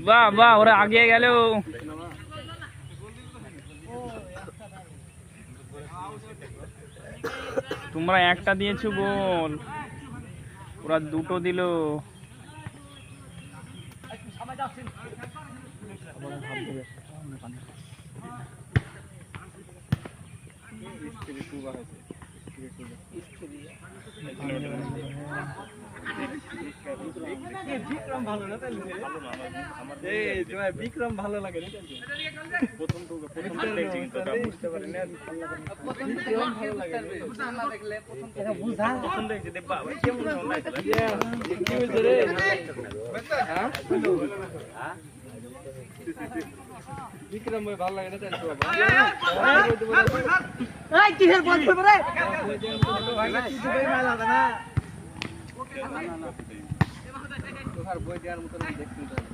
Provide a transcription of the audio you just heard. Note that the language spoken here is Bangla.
বাহ বাহ, ওরা আগিয়ে গেল। তোমরা একটা দিয়েছো গোল, ওরা দুটো দিল। বিক্রম ভালো লাগে প্রথম দেখছি কিন্তু বুঝতে পারি না। প্রথম দেখছি দেখবা কেমন বিক্রম ভালো লাগে না। কিসের বল করবে রে? বই দেওয়ার মতো দেখতে